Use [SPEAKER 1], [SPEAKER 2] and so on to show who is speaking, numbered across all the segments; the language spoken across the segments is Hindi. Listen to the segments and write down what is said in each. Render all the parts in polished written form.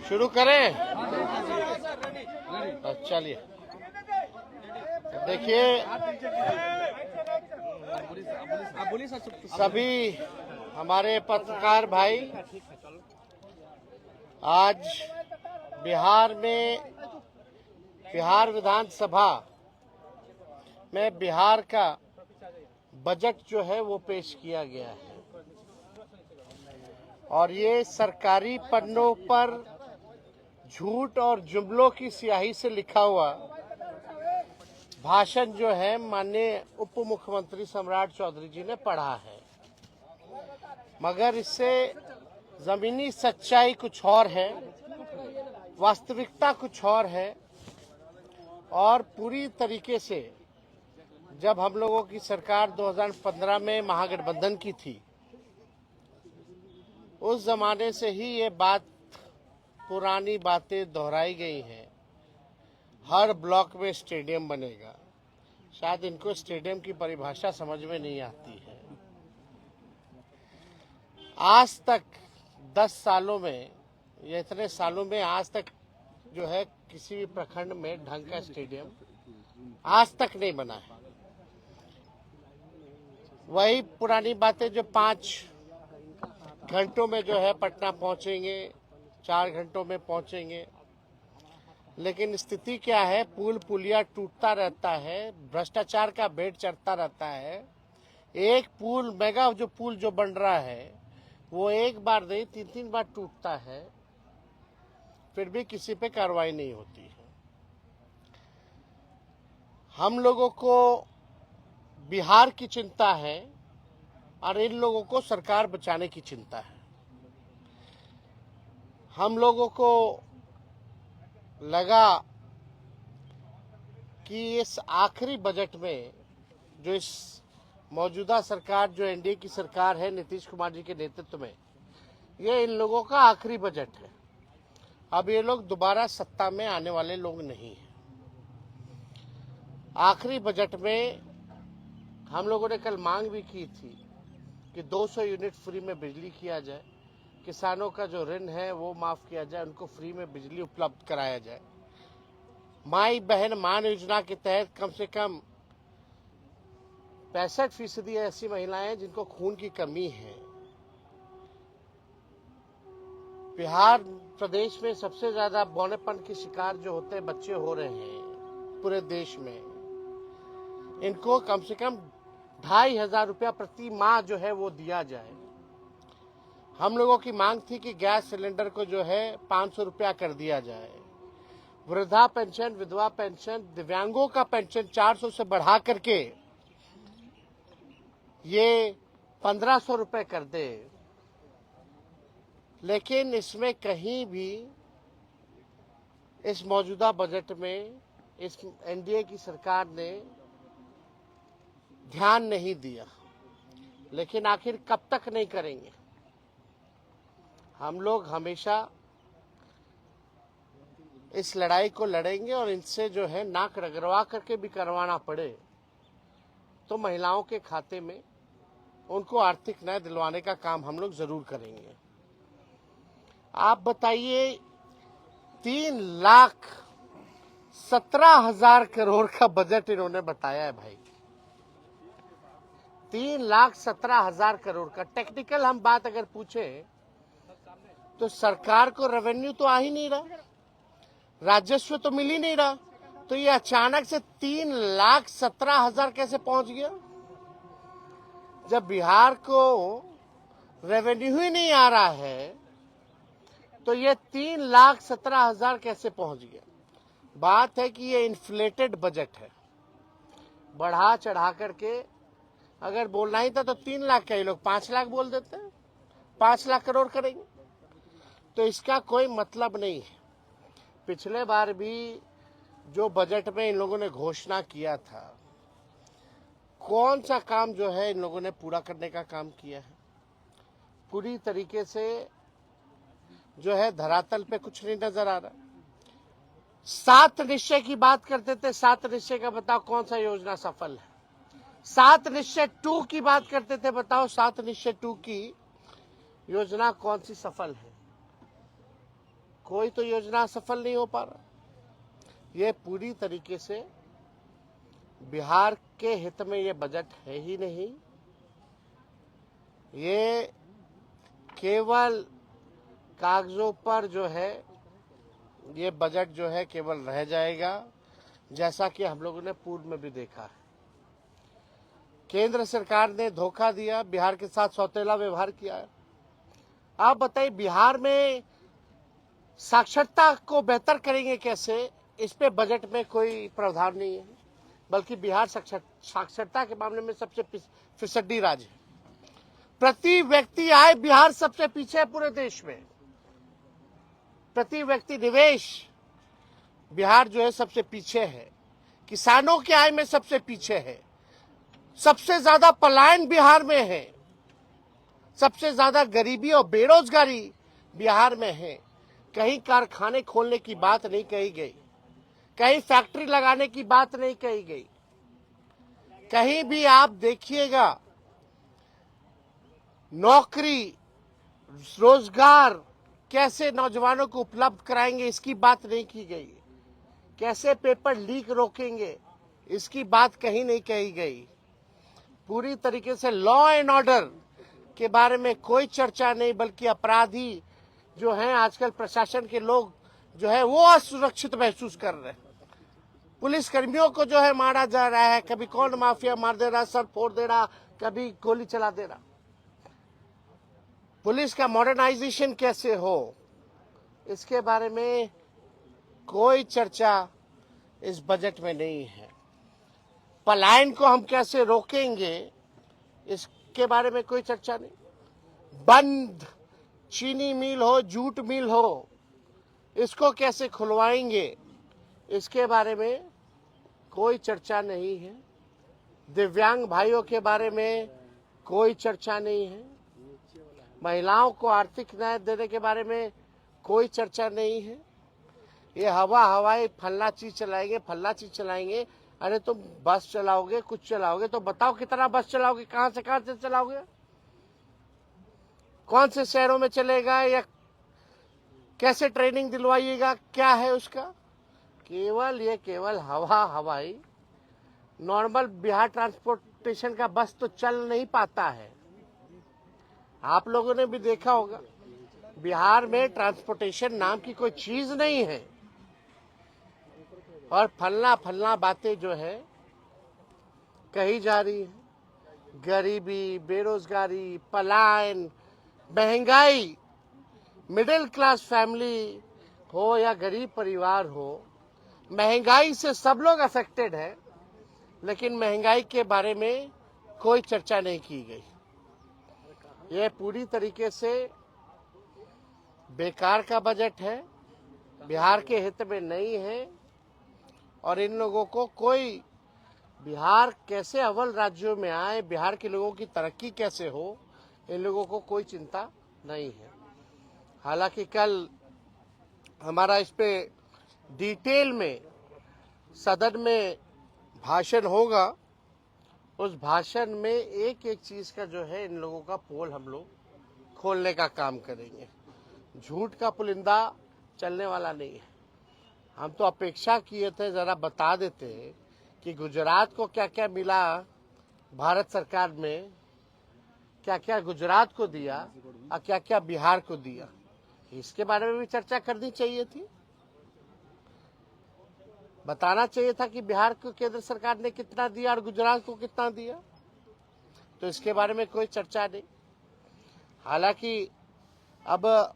[SPEAKER 1] शुरू करें? चलिए, देखिए सभी हमारे पत्रकार भाई, आज बिहार विधानसभा में बिहार का बजट जो है वो पेश किया गया है और ये सरकारी पन्नों पर झूठ और जुमलों की स्याही से लिखा हुआ भाषण जो है माननीय उप मुख्यमंत्री सम्राट चौधरी जी ने पढ़ा है, मगर इससे जमीनी सच्चाई कुछ और है, वास्तविकता कुछ और है। और पूरी तरीके से जब हम लोगों की सरकार 2015 में महागठबंधन की थी, उस जमाने से ही ये पुरानी बातें दोहराई गई हैं। हर ब्लॉक में स्टेडियम बनेगा। शायद इनको स्टेडियम की परिभाषा समझ में नहीं आती है। आज तक 10 सालों में या इतने सालों में आज तक जो है किसी भी प्रखंड में ढंग का स्टेडियम आज तक नहीं बना है। वही पुरानी बातें जो 5 घंटों में जो है पटना पहुंचेंगे, 4 घंटों में पहुंचेंगे, लेकिन स्थिति क्या है? पुल पुलिया टूटता रहता है, भ्रष्टाचार का भेंट चढ़ता रहता है। एक पुल मेगा जो पुल जो बन रहा है वो एक बार नहीं 3-3 बार टूटता है, फिर भी किसी पे कार्रवाई नहीं होती है। हम लोगों को बिहार की चिंता है और इन लोगों को सरकार बचाने की चिंता है। हम लोगों को लगा कि इस आखिरी बजट में जो इस मौजूदा सरकार जो एनडीए की सरकार है नीतीश कुमार जी के नेतृत्व में, ये इन लोगों का आखिरी बजट है। अब ये लोग दोबारा सत्ता में आने वाले लोग नहीं हैं। आखिरी बजट में हम लोगों ने कल मांग भी की थी कि 200 यूनिट फ्री में बिजली किया जाए, किसानों का जो ऋण है वो माफ किया जाए, उनको फ्री में बिजली उपलब्ध कराया जाए। माई बहन मान योजना के तहत कम से कम 65% ऐसी महिलाएं हैं जिनको खून की कमी है। बिहार प्रदेश में सबसे ज्यादा बौनेपन के शिकार जो होते हैं बच्चे हो रहे हैं पूरे देश में। इनको कम से कम 2,500 रुपया प्रति माह जो है वो दिया जाए। हम लोगों की मांग थी कि गैस सिलेंडर को जो है 500 रुपया कर दिया जाए। वृद्धा पेंशन, विधवा पेंशन, दिव्यांगों का पेंशन 400 से बढ़ा करके ये 1500 रुपए कर दे। लेकिन इसमें कहीं भी इस मौजूदा बजट में इस एनडीए की सरकार ने ध्यान नहीं दिया। लेकिन आखिर कब तक नहीं करेंगे? हम लोग हमेशा इस लड़ाई को लड़ेंगे और इनसे जो है नाक रगड़वा करके भी करवाना पड़े तो महिलाओं के खाते में उनको आर्थिक न्याय दिलवाने का काम हम लोग जरूर करेंगे। आप बताइए, 3,17,000 करोड़ का बजट इन्होंने बताया है भाई। 3,17,000 करोड़ का। टेक्निकल हम बात अगर पूछे तो सरकार को रेवेन्यू तो आ ही नहीं रहा, राजस्व तो मिल ही नहीं रहा, तो ये अचानक से 3,17,000 कैसे पहुंच गया? जब बिहार को रेवेन्यू ही नहीं आ रहा है तो ये 3,17,000 कैसे पहुंच गया? बात है कि ये इन्फ्लेटेड बजट है। बढ़ा चढ़ा करके अगर बोलना ही था तो 3 लाख का, ये लोग 5 लाख बोल देते हैं, 5 लाख करोड़ करेंगे, तो इसका कोई मतलब नहीं है। पिछले बार भी जो बजट में इन लोगों ने घोषणा किया था, कौन सा काम जो है इन लोगों ने पूरा करने का काम किया है? पूरी तरीके से जो है धरातल पे कुछ नहीं नजर आ रहा। 7 निश्चय की बात करते थे, 7 निश्चय का बताओ कौन सा योजना सफल है? 7 निश्चय 2 की बात करते थे, बताओ 7 निश्चय 2 की योजना कौन सी सफल है? कोई तो योजना सफल नहीं हो पा रहा। ये पूरी तरीके से बिहार के हित में ये बजट है ही नहीं। ये केवल कागजों पर जो है ये बजट जो है केवल रह जाएगा, जैसा कि हम लोगों ने पूर्व में भी देखा है। केंद्र सरकार ने धोखा दिया, बिहार के साथ सौतेला व्यवहार किया है। आप बताइए, बिहार में साक्षरता को बेहतर करेंगे कैसे, इस पे बजट में कोई प्रावधान नहीं है, बल्कि बिहार साक्षरता के मामले में सबसे फिसड्डी राज्य है। प्रति व्यक्ति आय बिहार सबसे पीछे है पूरे देश में। प्रति व्यक्ति निवेश बिहार जो है सबसे पीछे है। किसानों की आय में सबसे पीछे है। सबसे ज्यादा पलायन बिहार में है। सबसे ज्यादा गरीबी और बेरोजगारी बिहार में है। कहीं कारखाने खोलने की बात नहीं कही गई, कहीं फैक्ट्री लगाने की बात नहीं कही गई। कहीं भी आप देखिएगा नौकरी, रोजगार कैसे नौजवानों को उपलब्ध कराएंगे, इसकी बात नहीं की गई। कैसे पेपर लीक रोकेंगे, इसकी बात कहीं नहीं कही गई। पूरी तरीके से लॉ एंड ऑर्डर के बारे में कोई चर्चा नहीं, बल्कि अपराधी जो हैं आजकल प्रशासन के लोग जो है वो असुरक्षित महसूस कर रहे हैं। पुलिस कर्मियों को जो है मारा जा रहा है, कभी कौन माफिया मार दे रहा, सर फोड़ दे रहा, कभी गोली चला दे रहा। पुलिस का मॉडर्नाइजेशन कैसे हो, इसके बारे में कोई चर्चा इस बजट में नहीं है। पलायन को हम कैसे रोकेंगे, इसके बारे में कोई चर्चा नहीं। बंद चीनी मिल हो, जूट मिल हो, इसको कैसे खुलवाएंगे, इसके बारे में कोई चर्चा नहीं है। दिव्यांग भाइयों के बारे में कोई चर्चा नहीं है। महिलाओं को आर्थिक न्याय देने के बारे में कोई चर्चा नहीं है। ये हवाई फल्ला चीज चलाएंगे, फल्ला चीज चलाएंगे। अरे तुम बस चलाओगे, कुछ चलाओगे तो बताओ कितना बस चलाओगे, कहां से चलाओगे, कौन से शहरों में चलेगा, या कैसे ट्रेनिंग दिलवाइएगा, क्या है उसका। केवल हवाई नॉर्मल बिहार ट्रांसपोर्टेशन का बस तो चल नहीं पाता है। आप लोगों ने भी देखा होगा बिहार में ट्रांसपोर्टेशन नाम की कोई चीज नहीं है। और फलना बातें जो है कही जा रही है। गरीबी, बेरोजगारी, पलायन, महंगाई, मिडिल क्लास फैमिली हो या गरीब परिवार हो, महंगाई से सब लोग अफेक्टेड है, लेकिन महंगाई के बारे में कोई चर्चा नहीं की गई। यह पूरी तरीके से बेकार का बजट है, बिहार के हित में नहीं है। और इन लोगों को कोई बिहार कैसे अव्वल राज्यों में आए, बिहार के लोगों की तरक्की कैसे हो, इन लोगों को कोई चिंता नहीं है। हालांकि कल हमारा इस पे डिटेल में सदन में भाषण होगा। उस भाषण में एक एक चीज का जो है इन लोगों का पोल हम लोग खोलने का काम करेंगे। झूठ का पुलिंदा चलने वाला नहीं है। हम तो अपेक्षा किए थे जरा बता देते कि गुजरात को क्या क्या मिला, भारत सरकार में क्या क्या गुजरात को दिया और क्या क्या बिहार को दिया, इसके बारे में भी चर्चा करनी चाहिए थी। बताना चाहिए था कि बिहार को केंद्र सरकार ने कितना दिया और गुजरात को कितना दिया। तो इसके बारे में कोई चर्चा नहीं। हालांकि अब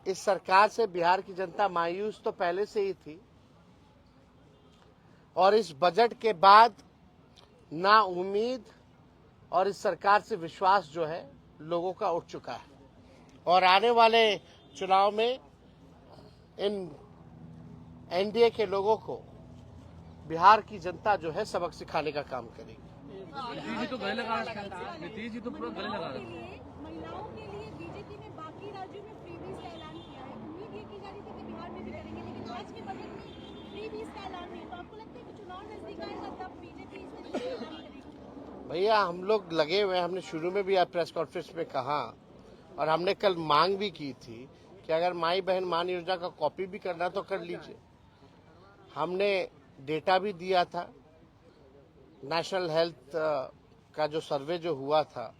[SPEAKER 1] इस सरकार से बिहार की जनता मायूस तो पहले से ही थी, और इस बजट के बाद ना उम्मीद और इस सरकार से विश्वास जो है लोगों का उठ चुका है। और आने वाले चुनाव में इन एनडीए के लोगों को बिहार की जनता जो है सबक सिखाने का काम करेगी।
[SPEAKER 2] नीतीश जी तो गले लगा रहे हैं, नीतीश जी तो पूरा गले लगा रहे हैं।
[SPEAKER 3] महिलाओं के लिए बीजेपी ने बाकी राज्यों में फ्रीबीज का ऐलान किया है। उम्मीद ये की जा रही थी कि बिहार में भी करेंगे, लेकिन आज के बजट में फ्रीबीज का ऐलान नहीं। तो आपको लगता है कि चुनाव नजदीक आएगा तब बीजेपी इस तरीके से ऐलान करेगी?
[SPEAKER 1] भैया हम लोग लगे हुए हैं। हमने शुरू में भी प्रेस कॉन्फ्रेंस में कहा और हमने कल मांग भी की थी कि अगर माई बहन मान योजना का कॉपी भी करना तो कर लीजिए। हमने डेटा भी दिया था, नेशनल हेल्थ का जो सर्वे जो हुआ था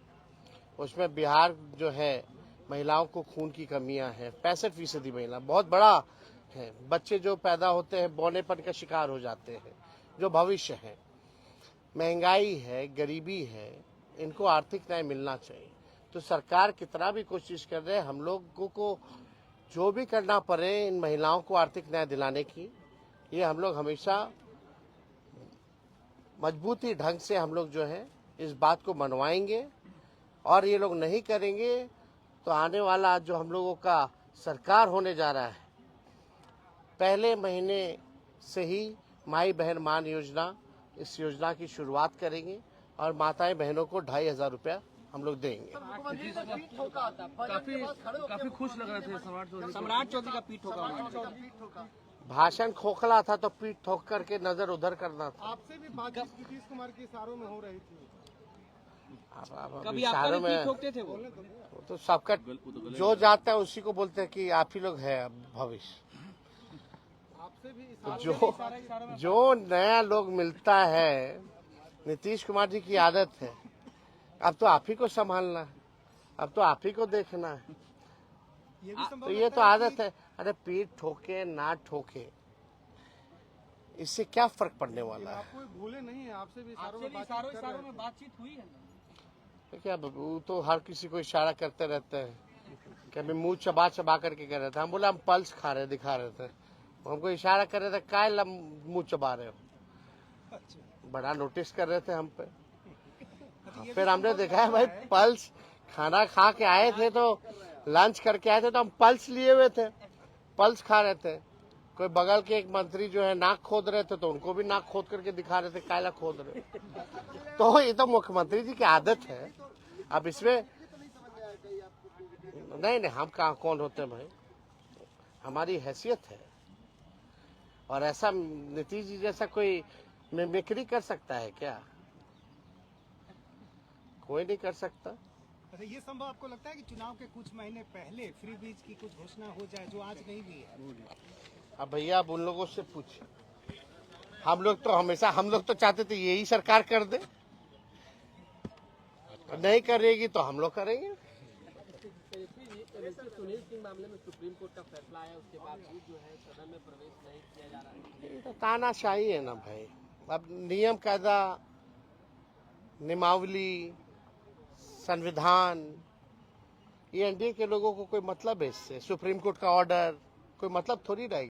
[SPEAKER 1] उसमें बिहार जो है महिलाओं को खून की कमियां हैं, 65% महिला बहुत बड़ा है। बच्चे जो पैदा होते हैं बौनेपन का शिकार हो जाते हैं, जो भविष्य है। महंगाई है, गरीबी है, इनको आर्थिक न्याय मिलना चाहिए। तो सरकार कितना भी कोशिश कर रहे हैं, हम लोगों को जो भी करना पड़े इन महिलाओं को आर्थिक न्याय दिलाने की, ये हम लोग हमेशा मजबूती ढंग से हम लोग जो है इस बात को मनवाएंगे। और ये लोग नहीं करेंगे तो आने वाला जो हम लोगों का सरकार होने जा रहा है, पहले महीने से ही माई बहन मान योजना, इस योजना की शुरुआत करेंगे और माताएं बहनों को 2,500 रुपया हम लोग देंगे।
[SPEAKER 2] काफी खुश लग रहे थे
[SPEAKER 4] सम्राट चौधरी का पीठ ठोका।
[SPEAKER 1] भाषण खोखला था तो पीठ ठोक करके नजर उधर करना था।
[SPEAKER 5] आपसे भी बातचीत नीतीश कुमार के इशारों में हो रही थी।
[SPEAKER 1] अब
[SPEAKER 4] कभी आपका
[SPEAKER 1] इशारों
[SPEAKER 4] भी पीठ
[SPEAKER 1] में
[SPEAKER 4] ठोकते थे वो?
[SPEAKER 1] तो सबका जो जाता है उसी को बोलते हैं कि आप ही लोग है अब भविष्य।
[SPEAKER 5] आपसे भी
[SPEAKER 1] तो जो नया लोग मिलता है, नीतीश कुमार जी की आदत है, अब तो आप ही को संभालना है, अब तो आप ही को देखना है।
[SPEAKER 5] ये भी संभव
[SPEAKER 1] तो ये तो आदत है। अरे पीठ ठोके ना ठोके, इससे क्या फर्क पड़ने वाला है?
[SPEAKER 5] आपको भूले नहीं है, आपसे भी इशारों में
[SPEAKER 4] बातचीत हुई है।
[SPEAKER 1] क्या वो तो हर किसी को इशारा करते रहते हैं। कभी मुंह चबा चबा करके कह रहे थे, हम बोले हम पल्स खा रहे दिखा रहे थे, हमको इशारा कर रहे थे काय मुंह चबा रहे हो, बड़ा नोटिस कर रहे थे हम पे। फिर हमने देखा है भाई पल्स, खाना खा के आए थे तो लंच करके आए थे तो हम पल्स लिए हुए थे, पल्स खा रहे थे। कोई बगल के एक मंत्री जो है नाक खोद रहे थे तो उनको भी नाक खोद करके दिखा रहे थे कायला खोद रहे। तो ये तो मुख्यमंत्री जी की आदत है। अब इसमें नहीं, हम कहाँ कौन होते हैं भाई, हमारी हैसियत है। और ऐसा नीतीश जी जैसा कोई मिमिक्री कर सकता है क्या? कोई नहीं कर सकता।
[SPEAKER 5] अच्छा, ये संभव आपको लगता है कि चुनाव के कुछ महीने पहले फ्री बीज की कुछ घोषणा हो जाए जो आज नहीं हुई है?
[SPEAKER 1] अब भैया आप उन लोगों से पूछिए, हम लोग तो चाहते थे यही सरकार कर दे, नहीं करेगी तो हम लोग करेंगे।
[SPEAKER 4] सुनील सिंह मामले में सुप्रीम कोर्ट का फैसला आया, उसके बाद भी जो है सदन में प्रवेश नहीं किया जा रहा है।
[SPEAKER 1] ये तो तानाशाही है ना भाई। अब नियम कायदा, नियमावली, संविधान, ये एनडीए के लोगों को कोई मतलब है इससे? सुप्रीम कोर्ट का ऑर्डर कोई मतलब थोड़ी रहेगी।